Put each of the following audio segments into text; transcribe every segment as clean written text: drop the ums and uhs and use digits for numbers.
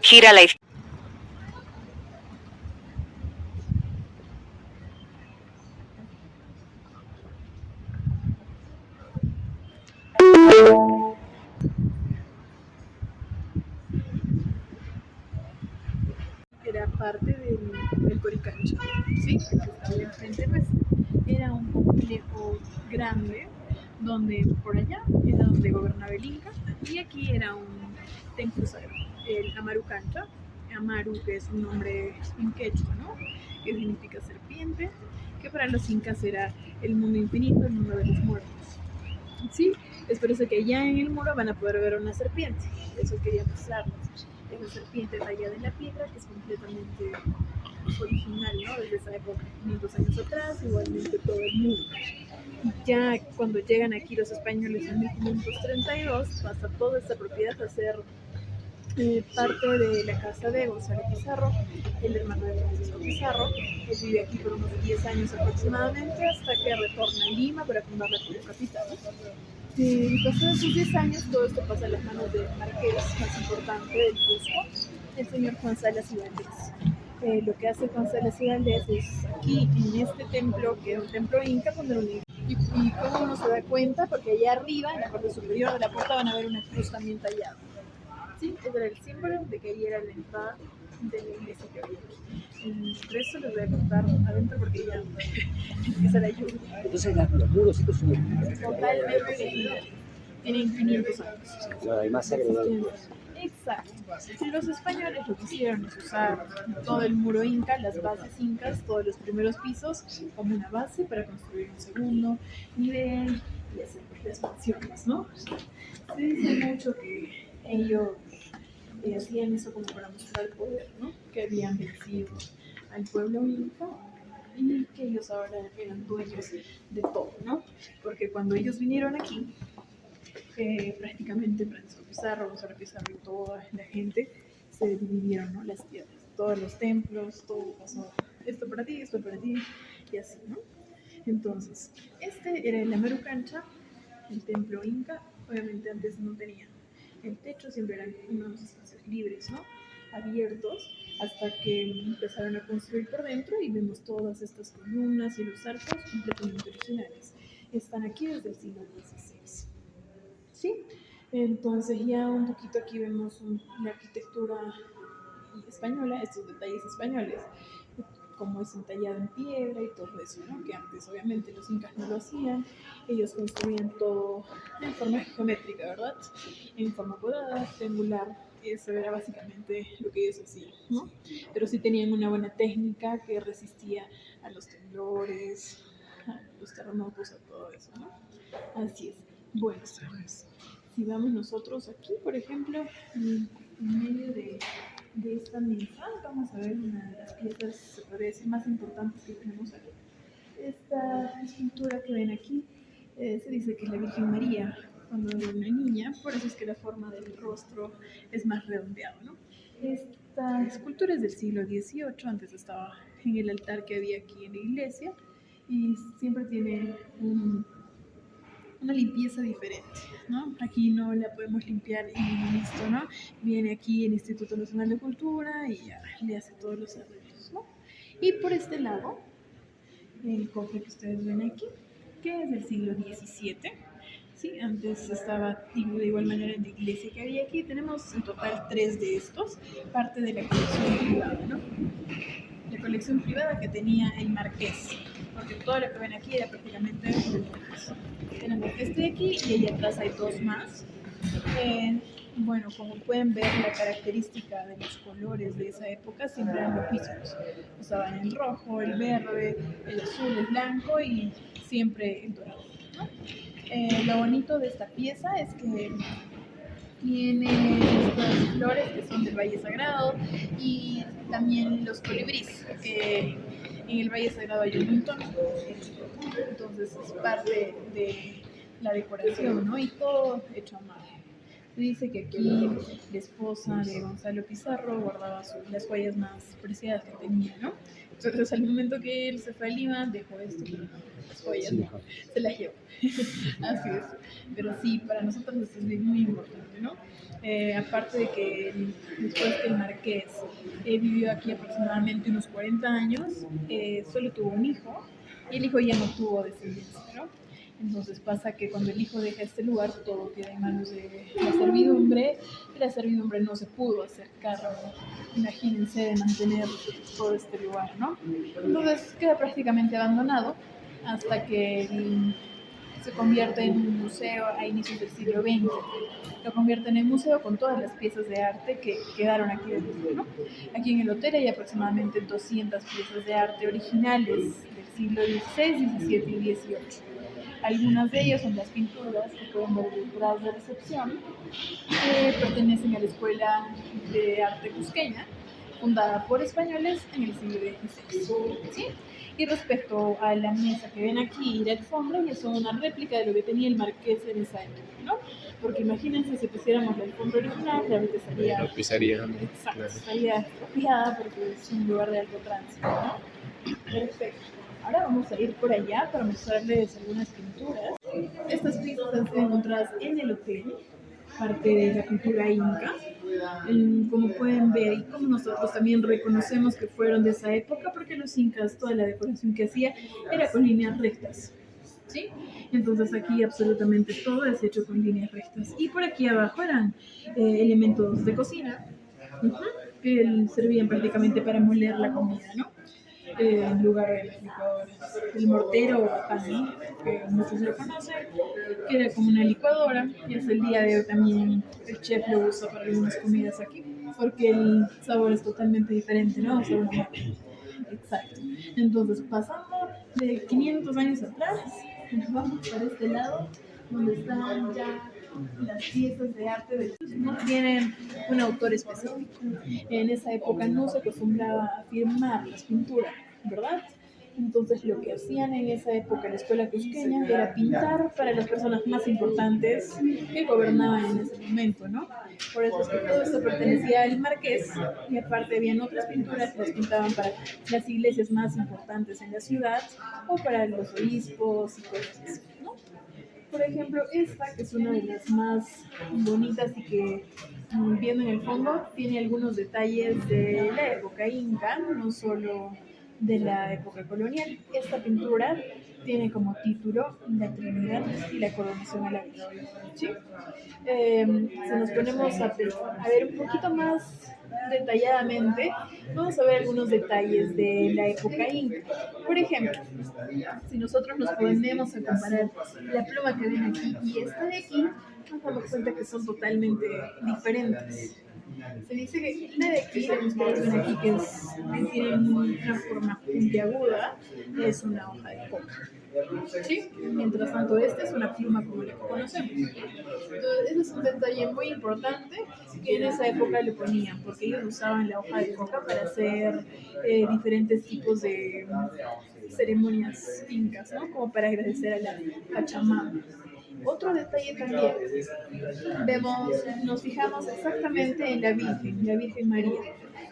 Gira a la izquierda. Era parte del Coricancha, ¿sí? Enfrente nuestro. Era un complejo grande donde por allá era donde gobernaba el Inca y aquí era un templo sagrado, el Amaru Cancha. Amaru, que es un nombre en quechua, ¿no? Que significa serpiente, que para los incas era el mundo infinito, el mundo de los muertos. Sí, es por eso que allá en el muro van a poder ver una serpiente. Eso quería mostrarles. Esa serpiente tallada en la piedra que es completamente original, ¿no? Desde esa época, 500 años atrás, igualmente todo el mundo. Y ya cuando llegan aquí los españoles en 1532, pasa toda esta propiedad a ser parte de la casa de Gonzalo Pizarro, el hermano de Francisco Pizarro. Él vive aquí por unos 10 años aproximadamente hasta que retorna a Lima para fundarla como capital. Y pasados esos 10 años, todo esto pasa a las manos del marqués más importante del Cusco, el señor Juan Salas y Valdés. Lo que hace Juan Salas y Valdés es aquí, en este templo, que es un templo inca, poner un inca. Y cómo uno se da cuenta, porque allá arriba, en la parte superior de la puerta, van a ver una cruz también tallada. ¿Sí? Ese era el símbolo de que ahí era la entrada de la iglesia que había aquí. El resto les voy a contar adentro porque ya empieza la lluvia. Entonces los muros estos son totalmente originales. Tienen 500 años. hay más agregados. Exacto. Y los españoles lo que hicieron es usar todo el muro inca, las bases incas, todos los primeros pisos como una base para construir un segundo nivel y hacer las mansiones, ¿no? Se dice mucho que ellos hacían eso como para mostrar el poder, ¿no? Que habían vencido al pueblo inca y que ellos ahora eran dueños de todo, ¿no? Porque cuando ellos vinieron aquí, prácticamente Francisco Pizarro, Gonzalo Pizarro y toda la gente se dividieron, ¿no? Las tierras, todos los templos, todo pasó, esto para ti, y así, ¿no? Entonces, este era el Amaru Cancha, el templo inca. Obviamente antes no tenía el techo, siempre eran unos espacios libres, ¿no? Abiertos, hasta que empezaron a construir por dentro y vemos todas estas columnas y los arcos completamente originales. Están aquí desde el siglo XVI. ¿Sí? Entonces ya un poquito aquí vemos la arquitectura española, estos detalles españoles, como es entallado en piedra y todo eso, ¿no? Que antes obviamente los incas no lo hacían, ellos construían todo en forma geométrica, ¿verdad? En forma cuadrada, rectangular, eso era básicamente lo que ellos hacían, ¿no? Pero sí tenían una buena técnica que resistía a los temblores, a los terremotos, a todo eso, ¿no? Así es. Bueno, si vamos nosotros aquí, por ejemplo, en medio de esta mesa, vamos a ver una de las piezas, se podría decir, más importantes que tenemos aquí. Esta escultura que ven aquí se dice que es la Virgen María cuando era una niña, por eso es que la forma del rostro es más redondeado, ¿no? Esta escultura es del siglo XVIII, antes estaba en el altar que había aquí en la iglesia y siempre tiene una limpieza diferente, ¿no? Aquí no la podemos limpiar y listo, ¿no? Viene aquí el Instituto Nacional de Cultura y ya le hace todos los arreglos, ¿no? Y por este lado, el cofre que ustedes ven aquí, que es del siglo XVII, ¿sí? Antes estaba de igual manera en la iglesia que había aquí. Tenemos en total 3 de estos, parte de la colección privada, ¿no? La colección privada que tenía el marqués, porque todo lo que ven aquí era prácticamente del marqués. Tenemos este de aquí y allá atrás hay 2 más. Bueno, como pueden ver, la característica de los colores de esa época siempre eran los mismos. Usaban el rojo, el verde, el azul, el blanco y siempre el dorado, ¿no? Lo bonito de esta pieza es que tiene estas flores que son del Valle Sagrado y también los colibríes. En el Valle Sagrado hay un montón, entonces es parte de la decoración, ¿no? Y todo hecho a mano. Se dice que aquí la esposa de Gonzalo Pizarro guardaba las joyas más preciadas que tenía, ¿no? Entonces al momento que él se fue a Lima, dejó esto, pero las joyas Sí, no, se las llevó. Así es. Pero sí, para nosotros esto es muy importante, ¿no? Aparte de que después que el marqués vivió aquí aproximadamente unos 40 años, solo tuvo un hijo y el hijo ya no tuvo descendencia, ¿no? Entonces pasa que cuando el hijo deja este lugar, todo queda en manos de la servidumbre y la servidumbre no se pudo hacer cargo, imagínense, de mantener todo este lugar, ¿no? Entonces queda prácticamente abandonado hasta que se convierte en un museo a inicios del siglo XX. Lo convierten en museo con todas las piezas de arte que quedaron aquí dentro, ¿no? Aquí en el hotel hay aproximadamente 200 piezas de arte originales del siglo XVI, XVII y XVIII. Algunas de ellas son las pinturas que pueden ver detrás de recepción, que pertenecen a la Escuela de Arte Cusqueña, fundada por españoles en el siglo XVI. ¿Sí? Y respecto a la mesa que ven aquí y la alfombra, ya son una réplica de lo que tenía el marqués en esa época, ¿no? Porque imagínense si pusiéramos la alfombra original, realmente estaría, Lo pisarían. exacto, Claro. estaría estropeada porque es un lugar de alto tránsito, ¿no? Perfecto. Ahora vamos a ir por allá para mostrarles algunas pinturas. Estas piezas han sido encontradas en el hotel, parte de la cultura inca. Como pueden ver y como nosotros también reconocemos que fueron de esa época, porque los incas, toda la decoración que hacía era con líneas rectas. ¿Sí? Entonces aquí absolutamente todo es hecho con líneas rectas. Y por aquí abajo eran elementos de cocina, que servían prácticamente para moler la comida, ¿no? En lugar de las licuadoras. El mortero o pani, que muchos lo conocen, que era como una licuadora, y hasta el día de hoy también el chef lo usa para algunas comidas aquí, porque el sabor es totalmente diferente, ¿no? O sea, exacto. Entonces, pasando de 500 años atrás, nos vamos para este lado, donde están ya las piezas de arte de no tienen un autor específico. En esa época no se acostumbraba a firmar las pinturas, ¿verdad? Entonces lo que hacían en esa época en la escuela cusqueña era pintar para las personas más importantes que gobernaban en ese momento, ¿no? Por eso es que todo esto pertenecía al marqués y aparte habían otras pinturas que las pintaban para las iglesias más importantes en la ciudad o para los obispos y cosas así, ¿no? Por ejemplo, esta, que es una de las más bonitas y que, viendo en el fondo, tiene algunos detalles de la época inca, no solo de la época colonial. Esta pintura tiene como título La Trinidad y la coronación a la victoria. ¿Sí? Si nos ponemos a ver un poquito más detalladamente, vamos a ver algunos detalles de la época inca. Por ejemplo, si nosotros nos ponemos a comparar la pluma que ven aquí y esta de aquí, nos damos cuenta que son totalmente diferentes. Se dice que la de aquí, la que ustedes ven aquí, que tiene una forma puntiaguda, es una hoja de coca. ¿Sí? Mientras tanto, esta es una pluma como la que conocemos. Entonces, ese es un detalle muy importante que en esa época le ponían, porque ellos usaban la hoja de coca para hacer diferentes tipos de ceremonias incas, ¿no? Como para agradecer a la Pachamama. Otro detalle también, nos fijamos exactamente en la Virgen María.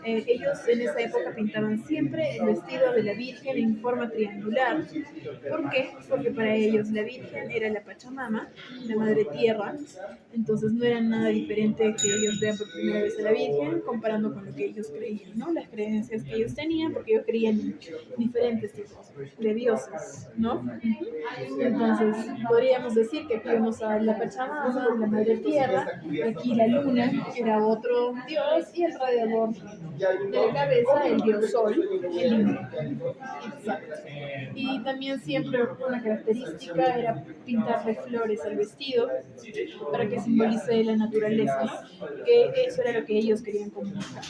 Ellos en esa época pintaban siempre el vestido de la Virgen en forma triangular. ¿Por qué? Porque para ellos la Virgen era la Pachamama, la Madre Tierra. Entonces no era nada diferente que ellos vean por primera vez a la Virgen comparando con lo que ellos creían, ¿no? Las creencias que ellos tenían, porque ellos creían en diferentes tipos de dioses, ¿no? Entonces podríamos decir que aquí vemos a la Pachamama, la Madre Tierra, aquí la Luna era otro dios y alrededor de la cabeza el dios Sol, el Inca. Exacto. Y también siempre una característica era pintarle flores al vestido para que simbolice la naturaleza, ¿no? Que eso era lo que ellos querían comunicar.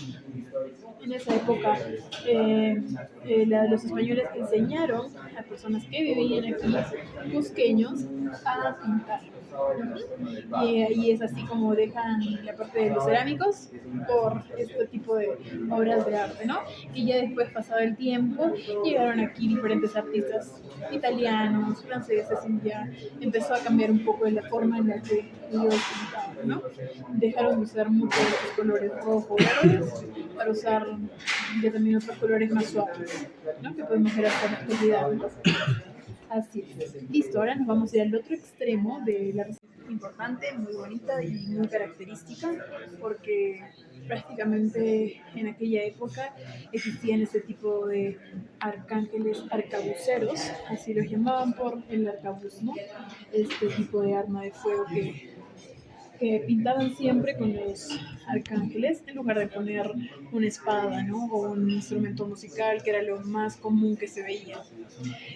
En esa época, los españoles enseñaron a personas que vivían aquí, cusqueños, a pintar. Y ahí es así como dejan la parte de los cerámicos por este tipo de obras de arte, ¿no? Y ya después, pasado el tiempo, llegaron aquí diferentes artistas italianos, franceses, y ya empezó a cambiar un poco de la forma en la que ellos pintaban, ¿no? Dejaron de usar mucho los colores rojo, verdes, para usar ya también otros colores más suaves, ¿no? Que podemos ver hasta la actualidad. Así es. Listo, ahora nos vamos a ir al otro extremo de la receta. Importante, muy bonita y muy característica, porque prácticamente en aquella época existían este tipo de arcángeles arcabuceros, así los llamaban por el arcabuz, ¿no? Este tipo de arma de fuego que pintaban siempre con los arcángeles en lugar de poner una espada, ¿no? O un instrumento musical, que era lo más común que se veía.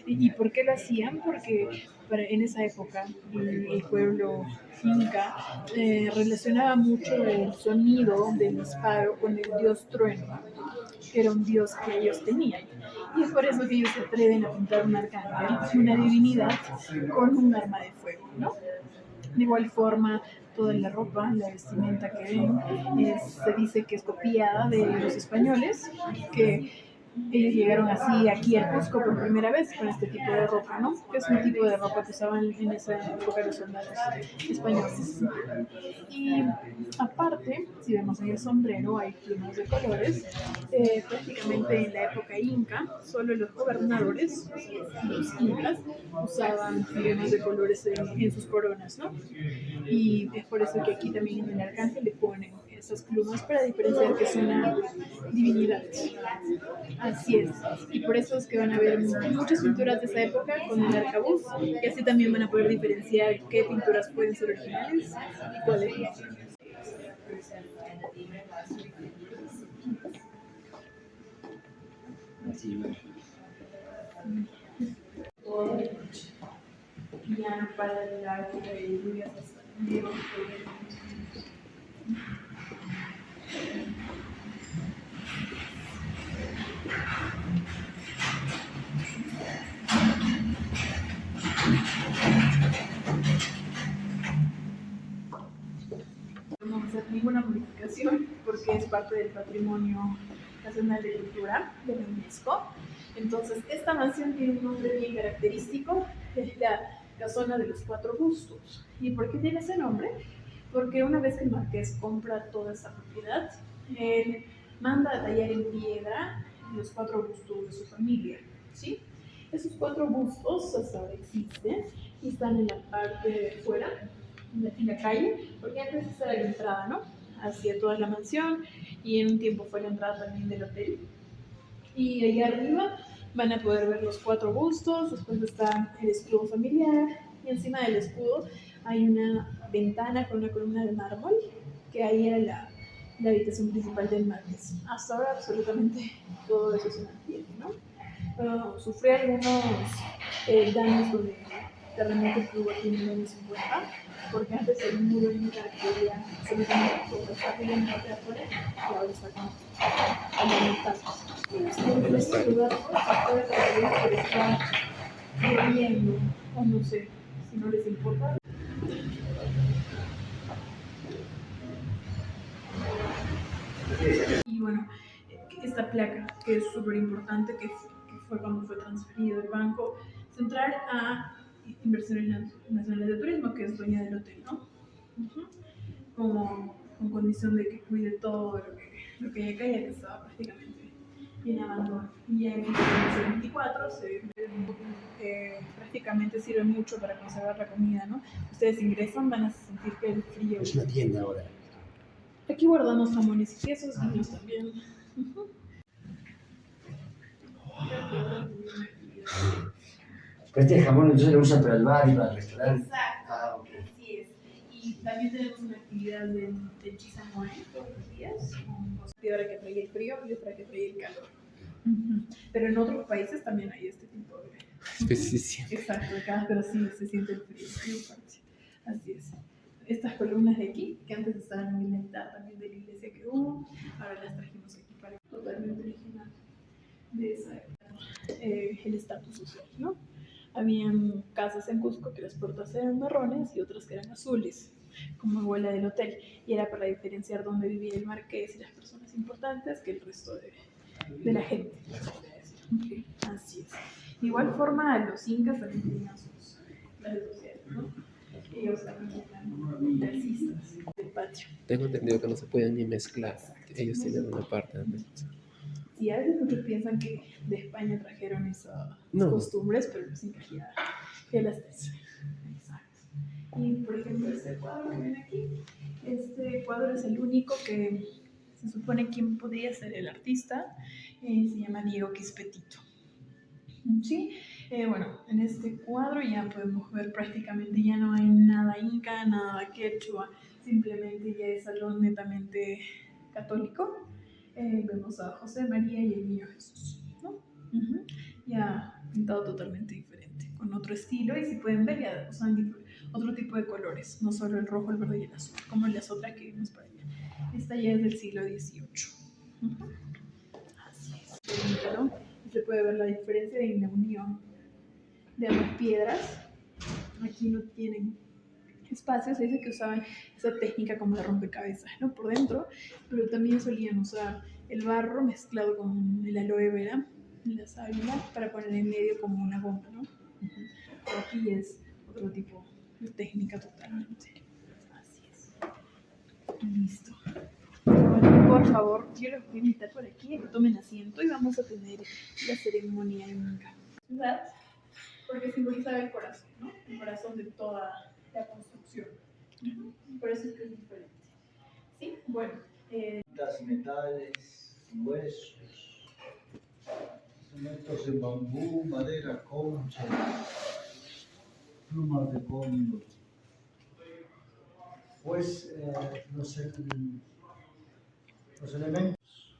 ¿Y por qué lo hacían? Porque en esa época el pueblo inca relacionaba mucho el sonido del disparo con el dios trueno, que era un dios que ellos tenían. Y es por eso que ellos se atreven a pintar un arcángel, una divinidad, con un arma de fuego, ¿no? De igual forma, toda la ropa, la vestimenta que ven, se dice que es copiada de los españoles, que ellos llegaron así aquí al Cusco por primera vez con este tipo de ropa, ¿no? Que es un tipo de ropa que usaban en esa época los soldados españoles. Y aparte, si vemos en el sombrero, hay plumas de colores. Prácticamente en la época inca, solo los gobernadores, los incas, usaban plumas de colores en sus coronas, ¿no? Y es por eso que aquí también en el arcángel le ponen esas plumas para diferenciar que es una divinidad. Así es. Y por eso es que van a ver muchas pinturas de esa época con el arcabuz, y así también van a poder diferenciar qué pinturas pueden ser originales y cuáles no. Así, ¿no? Ya no para la época de lluvias hasta enero. No vamos a hacer ninguna modificación porque es parte del patrimonio nacional de cultura de la UNESCO. Entonces, esta mansión tiene un nombre bien característico, es la Casona de los Cuatro Bustos. ¿Y por qué tiene ese nombre? Porque una vez que el marqués compra toda esa propiedad, él manda a tallar en piedra los cuatro bustos de su familia, ¿sí? Esos cuatro bustos hasta ahora existen y están en la parte de fuera, en la calle, porque antes esa era la entrada, ¿no? Hacia toda la mansión, y en un tiempo fue la entrada también del hotel. Y allá arriba van a poder ver los cuatro bustos, después está el escudo familiar, y encima del escudo hay una ventana con una columna de mármol, que ahí era la habitación principal del marqués. Hasta ahora absolutamente todo eso se mantiene, ¿no? Sufrió algunos daños con el terremoto que hubo aquí en el año 50, porque antes el muro inca cubría absolutamente todo, está bien en la parte de afuera, y ahora está con la mitad. En este lugar, ahora que está lloviendo, o no sé, si no les importa. Y bueno, esta placa, que es súper importante, que fue cuando fue transferido del Banco Central a Inversiones Nacionales de Turismo, que es dueña del hotel, ¿no? Como con condición de que cuide todo lo que hay acá, ya que estaba prácticamente bien abandono. Y en 1924 prácticamente sirve mucho para conservar la comida, ¿no? Ustedes ingresan, van a sentir que el frío... Es una tienda ahora. Aquí guardamos jamones y quesos, niños también. Este jamón entonces lo usan para el bar y para el restaurante. Exacto, Ah, ok. así es. Y también tenemos una actividad de chisamore todos los días, con hora que trae el frío y otra que trae el calor. Pero en otros países también hay este tipo de... Especificidad. Exacto, acá, pero sí se siente el frío fuerte. Así es. Estas columnas de aquí, que antes estaban en el altar también de la iglesia que hubo, ahora las trajimos aquí para totalmente original de esa época. el estatus social, ¿no? Habían casas en Cusco que las puertas eran marrones y otras que eran azules, como igual la del hotel, y era para diferenciar dónde vivía el marqués y las personas importantes que el resto de la gente. Okay, así es. De igual forma, los incas también tenían sus clases sociales, ¿no? Ellos también eran taxistas del patio. Tengo entendido que no se pueden ni mezclar. Ellos tienen una parte donde... Sí, a veces muchos piensan que de España trajeron esas No. costumbres, pero los incas ya las tenían. Exacto. Y por ejemplo, este cuadro que ven aquí, este cuadro es el único que se supone quién podría ser el artista, se llama Diego Quispetito. ¿Sí? Bueno, en este cuadro ya podemos ver prácticamente ya no hay nada inca, nada quechua, simplemente ya es salón netamente católico. Vemos a José María y el niño Jesús, ¿no? Ya pintado totalmente diferente, con otro estilo, y si pueden ver ya usan otro tipo de colores, no solo el rojo, el verde y el azul, como las otras que vimos por allá. Esta ya es del siglo XVIII. Así es, ¿no? Se puede ver la diferencia en la unión de ambas piedras. Aquí no tienen espacio, se dice que usaban esa técnica como de rompecabezas, ¿no? Por dentro, pero también solían usar el barro mezclado con el aloe vera, la sábila, para poner en medio como una goma, ¿no? Pero aquí es otro tipo de técnica totalmente. Así es. Listo. Bueno, por favor, yo los voy a invitar por aquí a que tomen asiento y vamos a tener la ceremonia en ciudad, porque simbolizaba el corazón, ¿no? El corazón de toda la construcción. Por eso es que es diferente. ¿Sí? Bueno. Metales, huesos, instrumentos de bambú, madera, concha, plumas de cóndor. Pues los elementos.